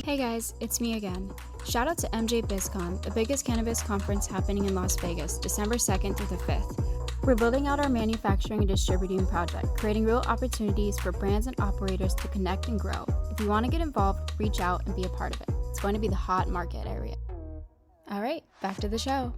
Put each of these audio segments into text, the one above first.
Hey guys, it's me again. Shout out to MJ BizCon, the biggest cannabis conference happening in Las Vegas, December 2nd through the 5th. We're building out our manufacturing and distributing project, creating real opportunities for brands and operators to connect and grow. If you want to get involved, reach out and be a part of it. It's going to be the hot market area. All right, back to the show.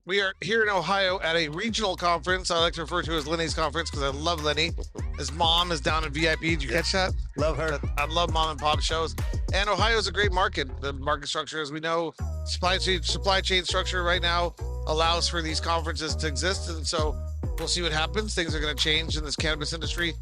We are here in Ohio at a regional conference. I like to refer to as Lenny's conference because I love Lenny. His mom is down in VIP. Did you catch that? Love her. I love mom and pop shows. And Ohio is a great market. The market structure, as we know, supply chain structure right now allows for these conferences to exist. And so we'll see what happens. Things are going to change in this cannabis industry,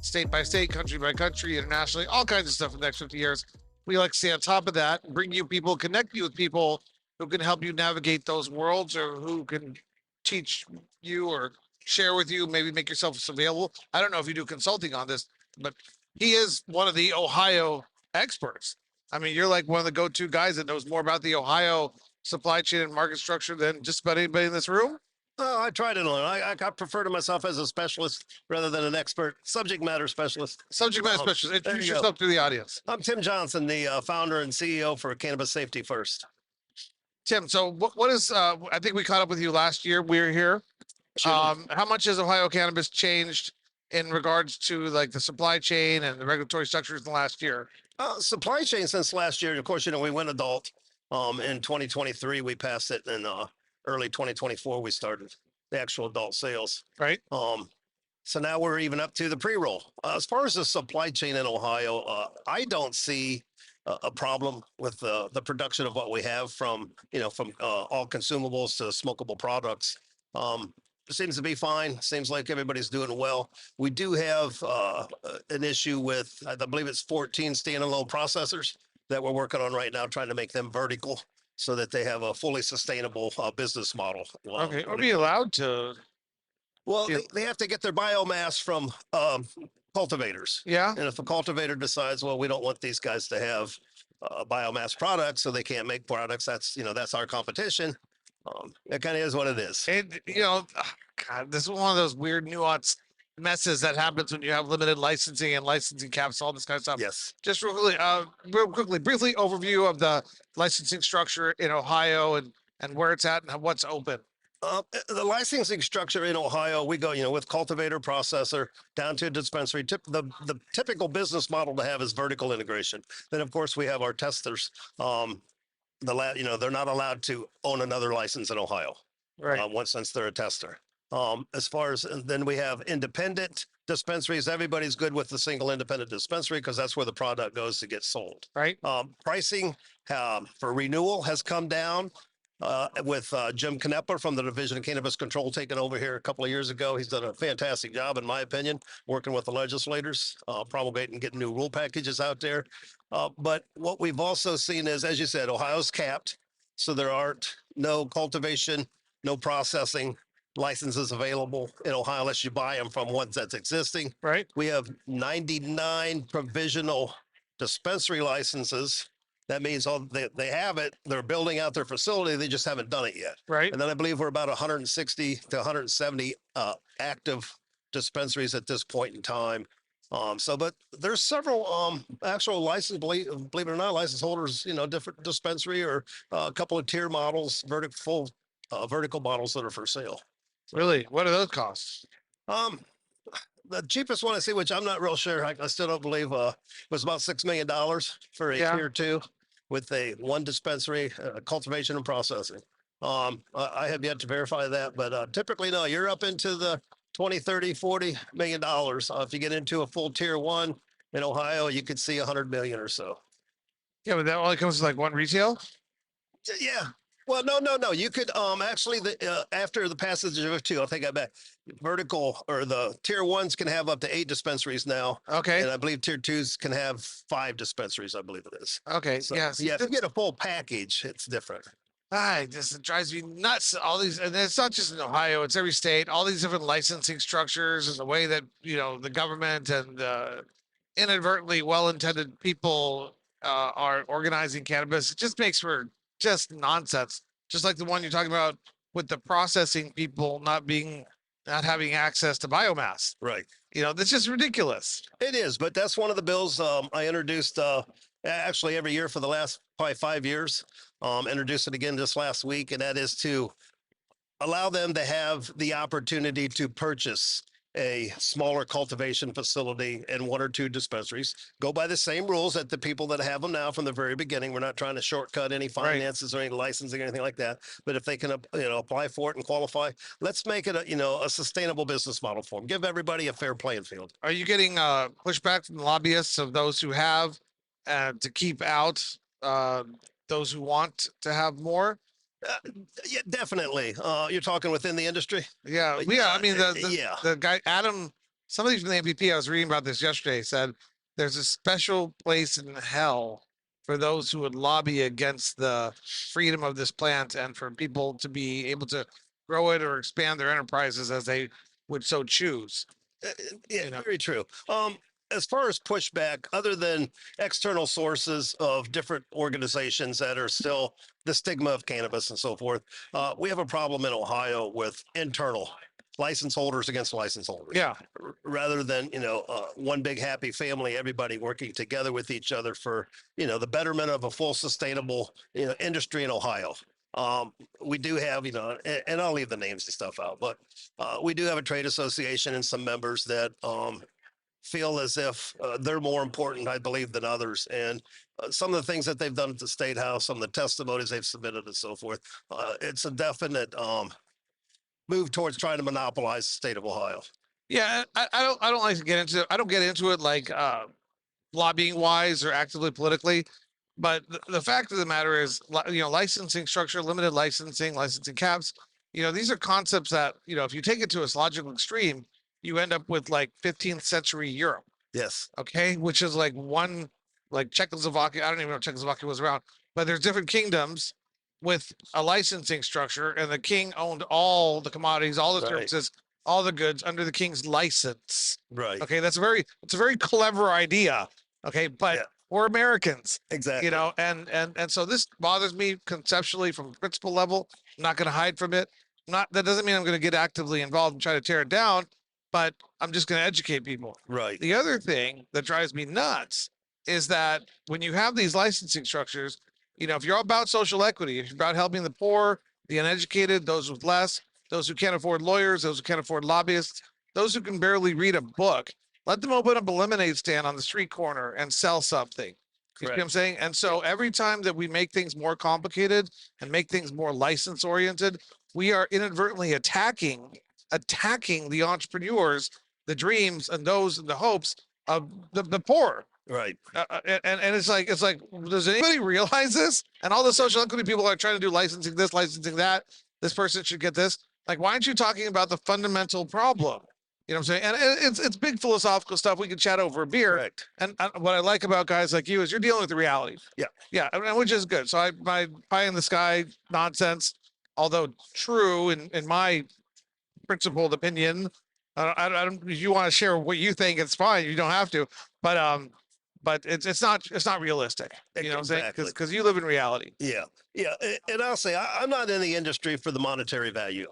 state by state, country by country, internationally, all kinds of stuff in the next 50 years. We like to stay on top of that, bring you people, connect you with people who can help you navigate those worlds, or who can teach you or share with you, maybe make yourself available. I don't know if you do consulting on this, but he is one of the Ohio experts. I mean, you're like one of the go-to guys that knows more about the Ohio supply chain and market structure than just about anybody in this room. Oh, I try to learn. I prefer to myself as a specialist rather than an expert, subject matter specialist. Subject matter specialist. Introduce yourself to the audience. I'm Tim Johnson, the founder and CEO for Cannabis Safety First. Tim, so what is, I think we caught up with you last year. We were here. How much has Ohio cannabis changed in regards to like the supply chain and the regulatory structures in the last year? Supply chain since last year, of course, we went adult. In 2023, we passed it. In early 2024, we started the actual adult sales. Right. So now we're even up to the pre-roll. As far as the supply chain in Ohio, I don't see a problem with the production of what we have from all consumables to smokable products. It seems to be fine. Seems like everybody's doing well. We do have an issue with, I believe it's 14 standalone processors that we're working on right now, trying to make them vertical so that they have a fully sustainable business model. Okay. Are we allowed to? Well, they have to get their biomass from cultivators. Yeah. And if a cultivator decides, well, we don't want these guys to have biomass products, so they can't make products, that's our competition. It kind of is what it is. And God, this is one of those weird nuanced messes that happens when you have limited licensing and licensing caps, all this kind of stuff. Yes. Just real quickly, briefly overview of the licensing structure in Ohio and where it's at and what's open. The licensing structure in Ohio, we go, with cultivator, processor, down to dispensary. The typical business model to have is vertical integration. Then, of course, we have our testers. They're not allowed to own another license in Ohio. Right. Since they're a tester. As far as, then we have independent dispensaries. Everybody's good with the single independent dispensary because that's where the product goes to get sold. Right. Pricing for renewal has come down. With Jim Knepper from the Division of Cannabis Control taking over here a couple of years ago. He's done a fantastic job, in my opinion, working with the legislators, promulgating, getting new rule packages out there. But what we've also seen is, as you said, Ohio's capped. So there aren't no cultivation, no processing licenses available in Ohio unless you buy them from ones that's existing. Right. We have 99 provisional dispensary licenses. That means they have it. They're building out their facility. They just haven't done it yet. Right. And then I believe we're about 160 to 170 active dispensaries at this point in time. But there's several actual license, believe it or not, license holders, different dispensary or a couple of tier models, vertical models that are for sale. Really? What are those costs? The cheapest one I see, which I'm not real sure, I still don't believe, was about $6 million for a tier 2 with one dispensary, cultivation and processing. I have yet to verify that, but typically, no, you're up into the 20, 30, 40 million dollars. If you get into a full tier 1 in Ohio, you could see 100 million or so. Yeah, but that only comes to like one retail? Yeah. Well, no. You could actually after the passage of 2, I'll take that back. Vertical or the tier 1s can have up to 8 dispensaries now. Okay. And I believe tier 2s can have 5 dispensaries. I believe it is. Okay. So, yeah. If you get a full package, it's different. It drives me nuts. All these, and it's not just in Ohio; it's every state. All these different licensing structures and the way that the government and inadvertently well-intended people are organizing cannabis. It just makes for just nonsense. Just like the one you're talking about with the processing people not having access to biomass. Right. That's just ridiculous. It is, but that's one of the bills I introduced actually every year for the last probably 5 years. Introduced it again this last week, and that is to allow them to have the opportunity to purchase a smaller cultivation facility and one or two dispensaries. Go by the same rules that the people that have them now from the very beginning. We're not trying to shortcut any finances or any licensing or anything like that. But if they can, apply for it and qualify, let's make it a sustainable business model for them. Give everybody a fair playing field. Are you getting pushback from the lobbyists of those who have to keep out those who want to have more? Yeah, definitely. You're talking within the industry. Yeah, yeah. I mean, yeah, the guy Adam, somebody from the MPP, I was reading about this yesterday, said there's a special place in hell for those who would lobby against the freedom of this plant and for people to be able to grow it or expand their enterprises as they would so choose. yeah, very true. As far as pushback, other than external sources of different organizations that are still the stigma of cannabis and so forth, we have a problem in Ohio with internal license holders against license holders. Yeah. Rather than, one big happy family, everybody working together with each other for, the betterment of a full sustainable, industry in Ohio. We do have, and I'll leave the names and stuff out, but we do have a trade association and some members that feel as if they're more important, I believe, than others. And some of the things that they've done at the State House, some of the testimonies they've submitted and so forth, it's a definite move towards trying to monopolize the state of Ohio. Yeah, I don't like to get into it. I don't get into it like lobbying wise or actively politically. But the fact of the matter is, licensing structure, limited licensing caps, these are concepts that, if you take it to its logical extreme, you end up with like 15th century Europe. Yes. Okay. Which is like like Czechoslovakia. I don't even know if Czechoslovakia was around, but there's different kingdoms with a licensing structure, and the king owned all the commodities, all the services, all the goods under the king's license. Right. Okay. It's a very clever idea. Okay. But we're Americans. Exactly. And so this bothers me conceptually from principle level. I'm not going to hide from it. That doesn't mean I'm going to get actively involved and try to tear it down, but I'm just going to educate people. Right. The other thing that drives me nuts is that when you have these licensing structures, if you're about social equity, if you're about helping the poor, the uneducated, those with less, those who can't afford lawyers, those who can't afford lobbyists, those who can barely read a book, let them open up a lemonade stand on the street corner and sell something. You see what I'm saying? And so every time that we make things more complicated and make things more license oriented, we are inadvertently attacking the entrepreneurs, the dreams, and the hopes of the poor. Right. And it's like, does anybody realize this? And all the social equity people are trying to do licensing this, licensing that. This person should get this. Like, why aren't you talking about the fundamental problem? You know what I'm saying? And it's big philosophical stuff. We can chat over a beer. Correct. And what I like about guys like you is you're dealing with the reality. Yeah. Yeah. And which is good. So my pie in the sky nonsense, although true in my principled opinion, I don't, if you want to share what you think, it's fine. You don't have to, but it's not realistic. You know what I'm saying? Because you live in reality. Yeah. Yeah. And I'll say, I'm not in the industry for the monetary value.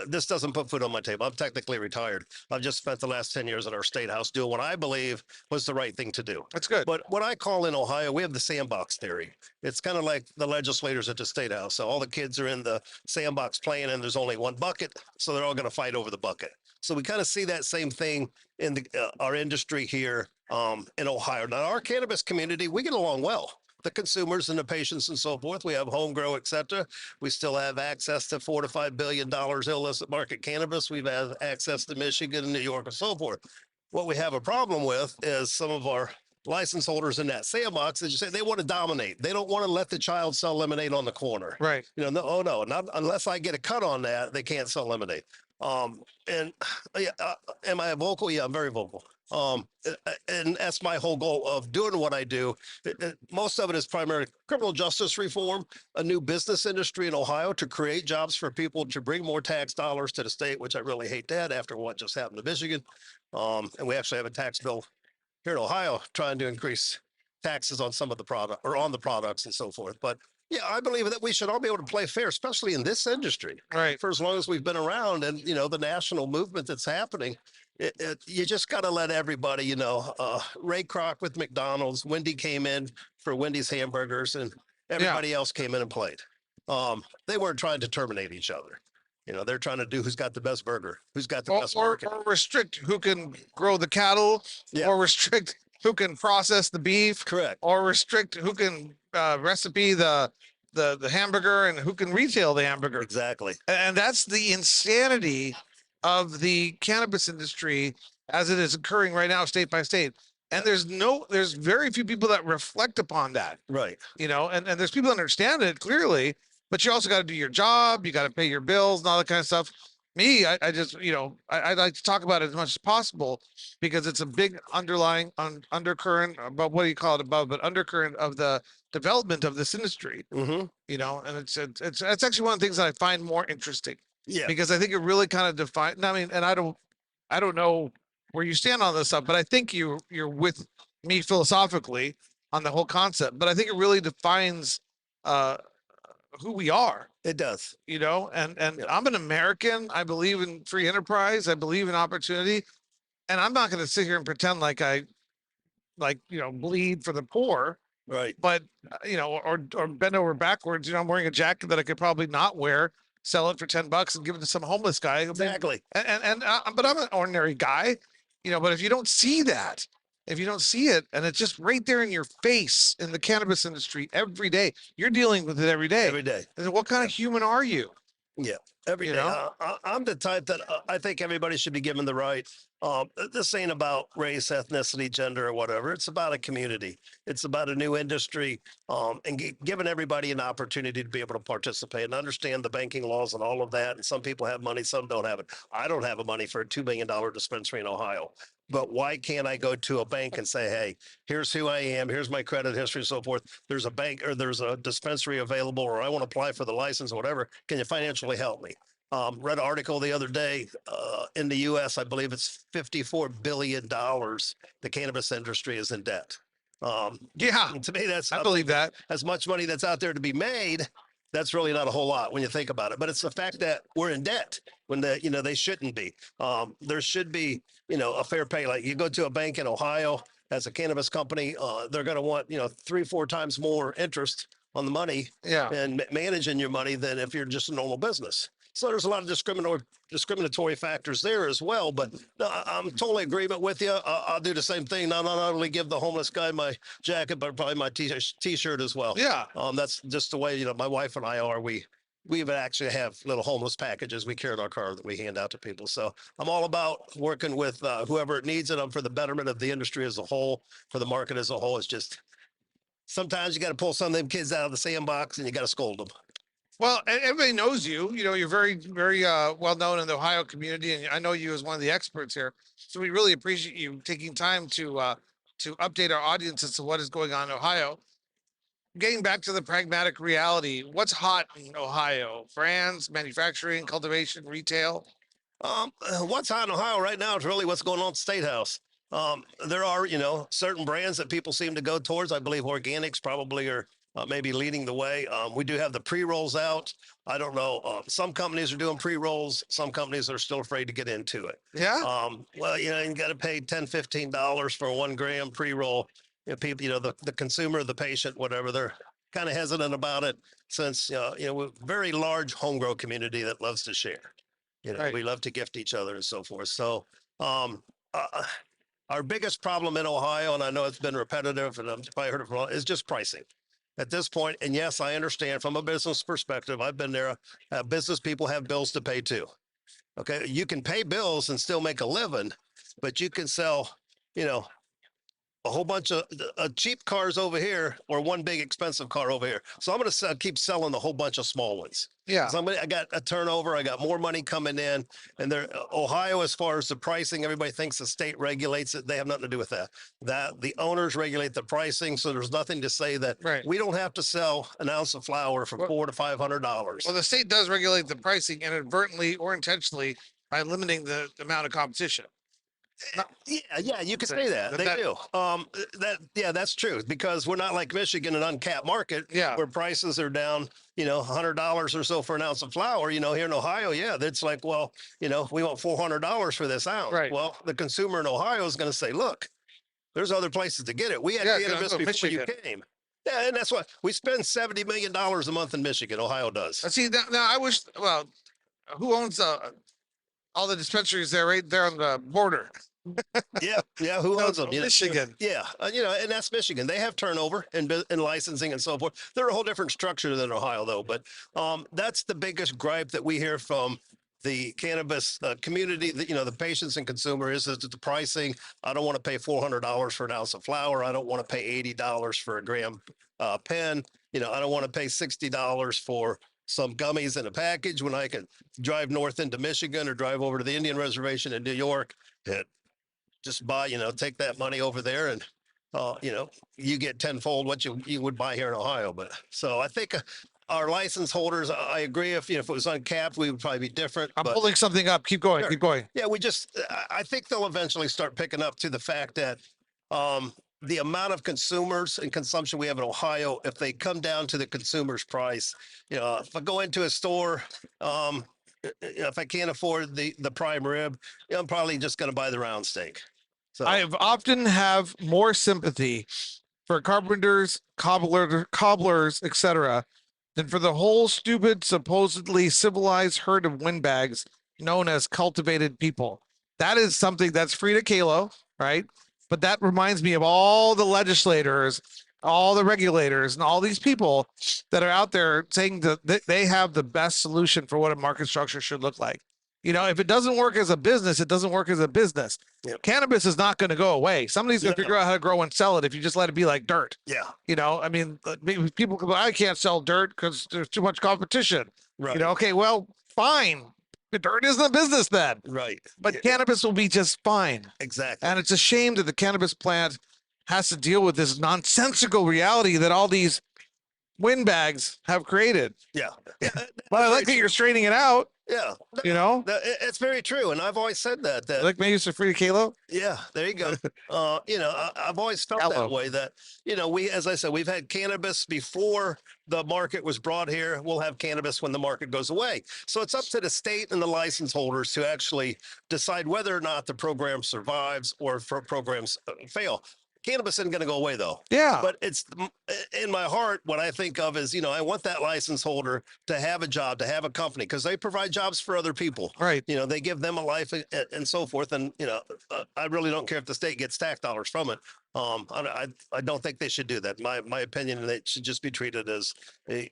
This doesn't put food on my table. I'm technically retired. I've just spent the last 10 years at our state house doing what I believe was the right thing to do. That's good. But what I call in Ohio, we have the sandbox theory. It's kind of like the legislators at the state house. So all the kids are in the sandbox playing, and there's only one bucket. So they're all going to fight over the bucket. So we kind of see that same thing in our industry here in Ohio. Now, our cannabis community, we get along well. The consumers and the patients and so forth. We have home grow, et cetera. We still have access to $4 to $5 billion illicit market cannabis. We've had access to Michigan and New York and so forth. What we have a problem with is some of our license holders in that sandbox, as you say, they want to dominate. They don't want to let the child sell lemonade on the corner. Right. No, not unless I get a cut on that, they can't sell lemonade. And am I vocal? Yeah, I'm very vocal. And that's my whole goal of doing what I do. Most of it is primarily criminal justice reform, a new business industry in Ohio to create jobs for people, to bring more tax dollars to the state, which I really hate that after what just happened to Michigan. And we actually have a tax bill here in Ohio trying to increase taxes on some of the product or on the products and so forth. But yeah, I believe that we should all be able to play fair, especially in this industry. Right. For as long as we've been around, and the national movement that's happening, You just got to let everybody, Ray Kroc with McDonald's, Wendy came in for Wendy's hamburgers, and Yeah. everybody else came in and played. They weren't trying to terminate each other. They're trying to do who's got the best burger, who's got the best market. Or restrict who can grow the cattle, Yeah. or restrict who can process the beef, Correct. or restrict who can recipe the hamburger and who can retail the hamburger. Exactly. And that's the insanity of the cannabis industry as it is occurring right now, state by state. And there's very few people that reflect upon that. Right. And there's people that understand it clearly, but you also got to do your job. You got to pay your bills and all that kind of stuff. Me, I just, I like to talk about it as much as possible because it's a big underlying undercurrent about what do you call it above, but undercurrent of the development of this industry. Mm-hmm. And it's actually one of the things that I find more interesting. Yeah. Because I think it really kind of defines. I mean, and I don't know where you stand on this stuff, but I think you're with me philosophically on the whole concept. But I think it really defines uh who we are. It does. And Yeah. I'm an American. I believe in free enterprise. I believe in opportunity, and I'm not going to sit here and pretend like I bleed for the poor. Right. But or bend over backwards. I'm wearing a jacket that I could probably not wear, sell it for $10 and give it to some homeless guy. Exactly. But I'm an ordinary guy, But if you don't see that, if you don't see it, and it's just right there in your face in the cannabis industry every day, you're dealing with it every day. Every day. And what kind of human are you? Yeah, every day. I'm the type that I think everybody should be given the right. This ain't about race, ethnicity, gender, or whatever. It's about a community. It's about a new industry, and giving everybody an opportunity to be able to participate and understand the banking laws and all of that. And some people have money, some don't have it. I don't have a money for a $2 million dispensary in Ohio. But why can't I go to a bank and say, hey, here's who I am, here's my credit history, and so forth. There's a bank or there's a dispensary available, or I want to apply for the license or whatever. Can you financially help me? Read an article the other day in the U.S., I believe it's $54 billion. The cannabis industry is in debt. Yeah, to me, I believe that. As much money that's out there to be made, that's really not a whole lot when you think about it. But it's the fact that we're in debt when they shouldn't be. There should be, a fair pay. Like you go to a bank in Ohio as a cannabis company, they're going to want, 3-4 times more interest on the money and managing your money than if you're just a normal business. So there's a lot of discriminatory factors there as well. But no, I'm totally in agreement with you. I'll do the same thing. Not only give the homeless guy my jacket, but probably my t-shirt as well. Yeah. That's just the way, my wife and I are. We even actually have little homeless packages we carry in our car that we hand out to people. So I'm all about working with whoever needs it. I'm for the betterment of the industry as a whole, for the market as a whole. It's just sometimes you got to pull some of them kids out of the sandbox and you got to scold them. Well, everybody knows you. You're very, very well known in the Ohio community, and I know you as one of the experts here. So we really appreciate you taking time to update our audience as to what is going on in Ohio. Getting back to the pragmatic reality, what's hot in Ohio? Brands, manufacturing, cultivation, retail. What's hot in Ohio right now is really what's going on at the State House. There are, certain brands that people seem to go towards. I believe organics probably are maybe leading the way. We do have the pre-rolls out. I don't know. Some companies are doing pre-rolls. Some companies are still afraid to get into it. Yeah. Well, you got to pay $10, $15 for a 1 gram pre-roll. People, the consumer, the patient, whatever, they're kind of hesitant about it since, we're a very large home grow community that loves to share. Right. We love to gift each other and so forth. So, our biggest problem in Ohio, and I know it's been repetitive and I've probably heard it from, is just pricing at this point. And yes, I understand from a business perspective, I've been there. Business people have bills to pay too. Okay. You can pay bills and still make a living, but you can sell, a whole bunch of cheap cars over here or one big expensive car over here. So I'm going to keep selling a whole bunch of small ones. Yeah. So I got a turnover. I got more money coming in, and Ohio, as far as the pricing, everybody thinks the state regulates it. They have nothing to do with that. The owners regulate the pricing. So there's nothing to say that we don't have to sell an ounce of flour for $400 to $500. Well, the state does regulate the pricing inadvertently or intentionally by limiting the amount of competition. Yeah, you could So say that. They that- do. That's true because we're not like Michigan, an uncapped market Yeah. where prices are down, $100 or so for an ounce of flour. Here in Ohio, yeah, that's like, well, we want $400 for this ounce. Right. Well, the consumer in Ohio is going to say, look, there's other places to get it. We had Yeah, cannabis before Michigan. you came. Yeah, and that's what we spend $70 million a month in Michigan. Ohio does. See, now I wish. Well, who owns all the dispensaries there, right there on the border? Yeah. Who owns them? Michigan. Yeah, and that's Michigan. They have turnover and licensing and so forth. They're a whole different structure than Ohio, though. But that's the biggest gripe that we hear from the cannabis community. The patients and consumer is that the pricing. I don't want to pay $400 for an ounce of flour. I don't want to pay $80 for a gram pen. I don't want to pay $60 for some gummies in a package when I can drive north into Michigan or drive over to the Indian Reservation in New York and just buy, take that money over there and, you get tenfold what you would buy here in Ohio. But so I think our license holders, I agree. If it was uncapped, we would probably be different. I'm but pulling something up. Keep going. Sure. Keep going. Yeah, I think they'll eventually start picking up to the fact that the amount of consumers and consumption we have in Ohio, if they come down to the consumer's price, if I go into a store, if I can't afford the prime rib, I'm probably just going to buy the round steak. So I often have more sympathy for carpenters, cobblers, etc., than for the whole stupid, supposedly civilized herd of windbags known as cultivated people. That is something that's Frida Kahlo, right? But that reminds me of all the legislators, all the regulators, and all these people that are out there saying that they have the best solution for what a market structure should look like. If it doesn't work as a business, it doesn't work as a business. Yep. Cannabis is not going to go away. Somebody's going to figure out how to grow and sell it if you just let it be like dirt. yeah, I mean, maybe people go, I can't sell dirt because there's too much competition. right. Okay, well, fine. The dirt isn't a business then. Right. But Yeah, cannabis will be just fine. exactly. And it's a shame that the cannabis plant has to deal with this nonsensical reality that all these windbags have created. Yeah. But I like that you're straightening it out. Yeah. It's very true. And I've always said that. Like maybe it's a Frida Kahlo. Yeah, there you go. I've always felt Hello. that way that, as I said, we've had cannabis before the market was brought here. We'll have cannabis when the market goes away. So it's up to the state and the license holders to actually decide whether or not the program survives or if programs fail. Cannabis isn't going to go away, though. Yeah. But it's in my heart, what I think of is, I want that license holder to have a job, to have a company, because they provide jobs for other people. Right. They give them a life and so forth. And, I really don't care if the state gets tax dollars from it. I don't think they should do that. My opinion, they should just be treated as a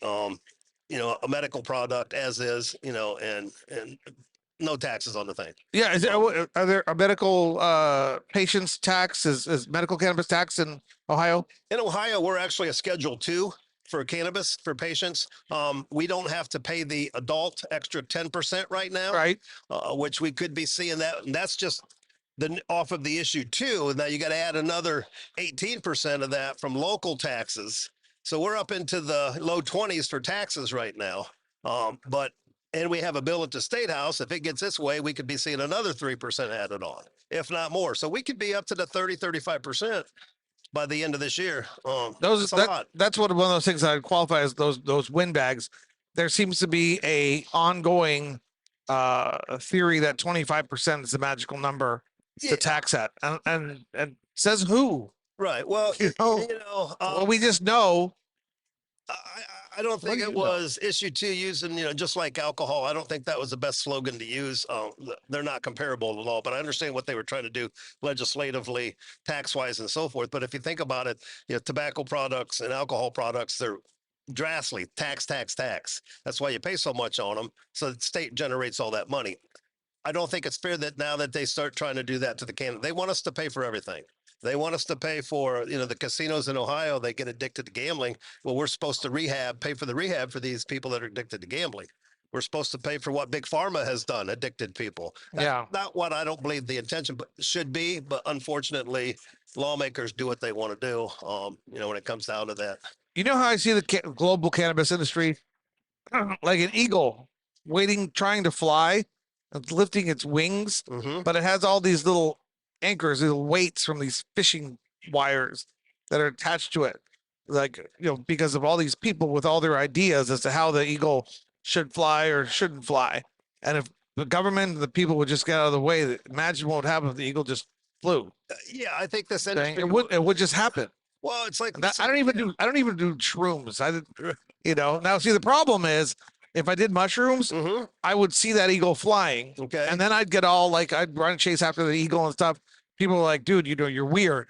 medical product as is, and no taxes on the thing. Yeah. Are there a medical patients tax? Is medical cannabis tax in Ohio? In Ohio, we're actually a Schedule 2 for cannabis for patients. We don't have to pay the adult extra 10% right now, Right. Which we could be seeing that. And that's just off of the issue 2. Now you got to add another 18% of that from local taxes. So we're up into the low 20s for taxes right now. And we have a bill at the State House. If it gets this way, we could be seeing another 3% added on, if not more. So we could be up to the 35% by the end of this year. That's a lot. That's one of those things that I'd qualify as those windbags. There seems to be a ongoing theory that 25% is the magical number to tax at, and says who? Right. Well, well, we just know. I don't think it was issue 2 using, just like alcohol. I don't think that was the best slogan to use. They're not comparable at all, but I understand what they were trying to do legislatively, tax wise and so forth. But if you think about it, tobacco products and alcohol products, they're drastically tax. That's why you pay so much on them. So the state generates all that money. I don't think it's fair that now that they start trying to do that to the Canada, they want us to pay for everything. They want us to pay for, the casinos in Ohio, they get addicted to gambling. Well, we're supposed to pay for the rehab for these people that are addicted to gambling. We're supposed to pay for what Big Pharma has done, addicted people. That's not what I don't believe the intention should be, but unfortunately, lawmakers do what they want to do, when it comes down to that. You know how I see the global cannabis industry? Like an eagle trying to fly, lifting its wings, Mm-hmm. but it has all these little anchors, little weights from these fishing wires that are attached to it. Like, because of all these people with all their ideas as to how the eagle should fly or shouldn't fly. And if the government, the people would just get out of the way, imagine what would happen if the eagle just flew. Yeah, I think this Thing. industry. It would just happen. Well, it's like And I don't even do shrooms. Now see, the problem is if I did mushrooms, Mhm. I would see that eagle flying, Okay. and then I'd get all like I'd run and chase after the eagle and stuff. People are like, dude, you're weird.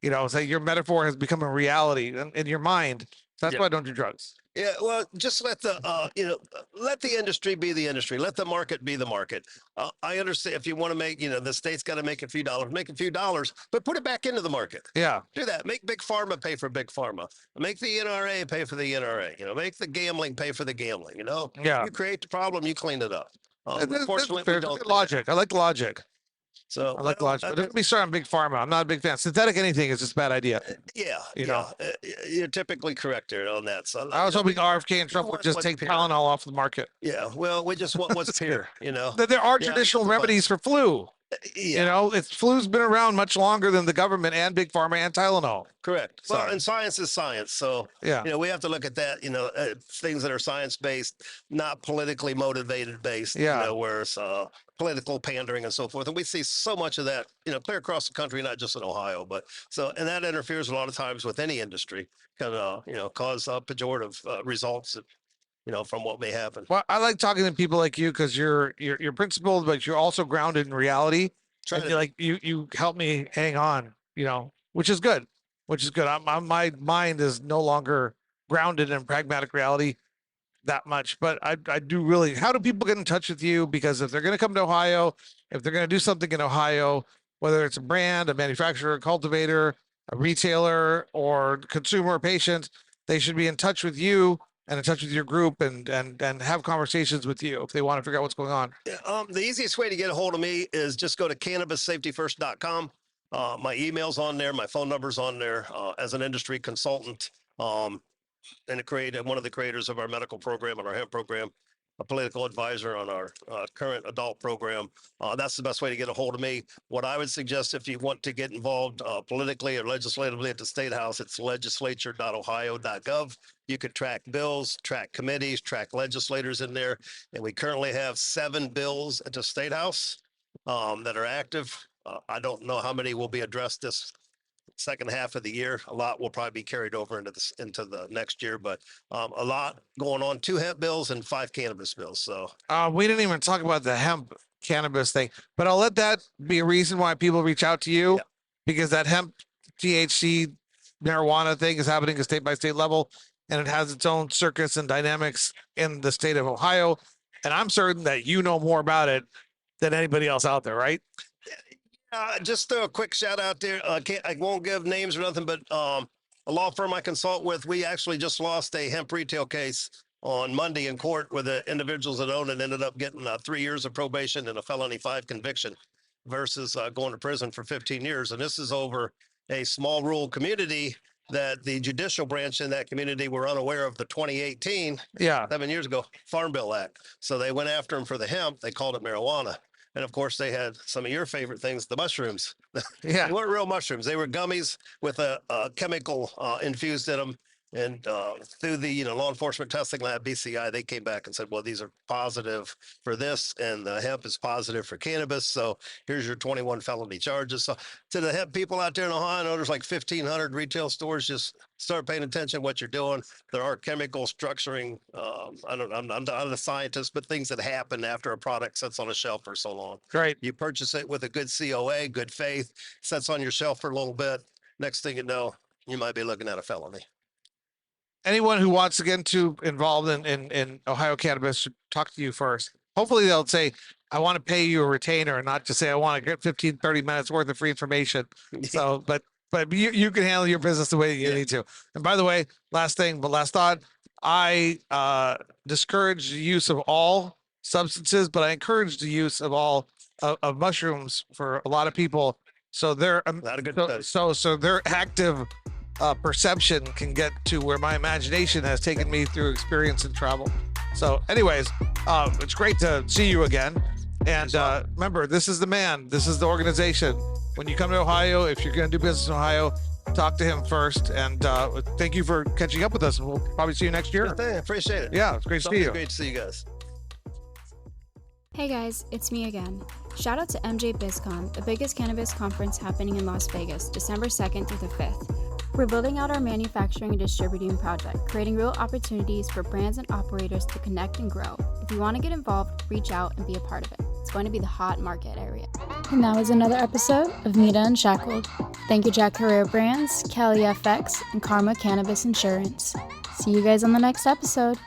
So your metaphor has become a reality in your mind. So that's Yeah. why I don't do drugs. Yeah, well, just let the let the industry be the industry. Let the market be the market. I understand if you want to make, the state's got to make a few dollars, but put it back into the market. Yeah. Do that. Make big pharma pay for big pharma. Make the NRA pay for the NRA. Make the gambling pay for the gambling. Yeah. You create the problem, you clean it up. That's Unfortunately, fair. we It's don't. good logic. I like the logic. So I like well, logic. But don't be sorry on big pharma. I'm not a big fan. Synthetic anything is just a bad idea. yeah, You yeah, know. you're typically correct there on that. So I was hoping RFK and Trump would want just what's take fair. Tylenol off the market. Yeah, well, we just want what's Just here. There are Yeah, traditional just a bunch. remedies for flu. Yeah, Flu's been around much longer than the government and big pharma and Tylenol. correct. Well, Sorry. and science is science. So, Yeah. we have to look at that, things that are science based, not politically motivated based, Yeah. where it's political pandering and so forth. And we see so much of that, clear across the country, not just in Ohio, and that interferes a lot of times with any industry, can, cause pejorative results, from what may happen. Well, I like talking to people like you because you're principled, but you're also grounded in reality. Try And to you're like you help me hang on, which is good. My mind is no longer grounded in pragmatic reality that much. But I do really. How do people get in touch with you? Because if they're going to come to Ohio, if they're going to do something in Ohio, whether it's a brand, a manufacturer, a cultivator, a retailer, or consumer or patient, they should be in touch with you and in touch with your group and have conversations with you if they want to figure out what's going on. The easiest way to get a hold of me is just go to cannabissafetyfirst.com. My email's on there, my phone number's on there. As an industry consultant, and one of the creators of our medical program and our hemp program, a political advisor on our current adult program. That's the best way to get a hold of me. What I would suggest if you want to get involved politically or legislatively at the State House, it's legislature.ohio.gov. You could track bills, track committees, track legislators in there. And we currently have 7 bills at the State House that are active. I don't know how many will be addressed this second half of the year. A lot will probably be carried over into the next year, but a lot going on. 2 hemp bills and 5 cannabis bills. So we didn't even talk about the hemp cannabis thing, but I'll let that be a reason why people reach out to you, because that hemp THC marijuana thing is happening at state by state level, and it has its own circuits and dynamics in the state of Ohio. And I'm certain that you know more about it than anybody else out there, right? just throw a quick shout out there. I won't give names or nothing, but a law firm I consult with, we actually just lost a hemp retail case on Monday in court where the individuals that owned it ended up getting 3 years of probation and a felony 5 conviction versus going to prison for 15 years. And this is over a small rural community that the judicial branch in that community were unaware of the 2018, 7 years ago, Farm Bill Act. So they went after him for the hemp. They called it marijuana. And of course, they had some of your favorite things, the mushrooms. Yeah. They weren't real mushrooms. They were gummies with a chemical infused in them. And through the law enforcement testing lab, BCI, they came back and said, well, these are positive for this, and the hemp is positive for cannabis. So here's your 21 felony charges. So to the hemp people out there in Ohio, I know there's like 1,500 retail stores. Just start paying attention to what you're doing. There are chemical structuring. I'm not a scientist, but things that happen after a product sits on a shelf for so long. Right. You purchase it with a good COA, good faith, sits on your shelf for a little bit. Next thing you know, you might be looking at a felony. Anyone who wants to get involved in Ohio cannabis should talk to you first. Hopefully they'll say, I want to pay you a retainer, and not just say, I want to get 15, 30 minutes worth of free information. So, but you can handle your business the way you need to. And by the way, last thought, I discourage the use of all substances, but I encourage the use of all of mushrooms for a lot of people. So they're so they're active perception can get to where my imagination has taken me through experience and travel. So anyways, it's great to see you again. And remember, this is the man. This is the organization. When you come to Ohio, if you're going to do business in Ohio, talk to him first. And thank you for catching up with us. We'll probably see you next year. Good thing. Appreciate it. Yeah, it's great to see you. Great to see you guys. Hey guys, it's me again. Shout out to MJ BizCon, the biggest cannabis conference happening in Las Vegas, December 2nd through the 5th. We're building out our manufacturing and distributing project, creating real opportunities for brands and operators to connect and grow. If you want to get involved, reach out and be a part of it. It's going to be the hot market area. And that was another episode of Mita Unshackled. Thank you, Jack Career Brands, Cali FX, and Karma Cannabis Insurance. See you guys on the next episode.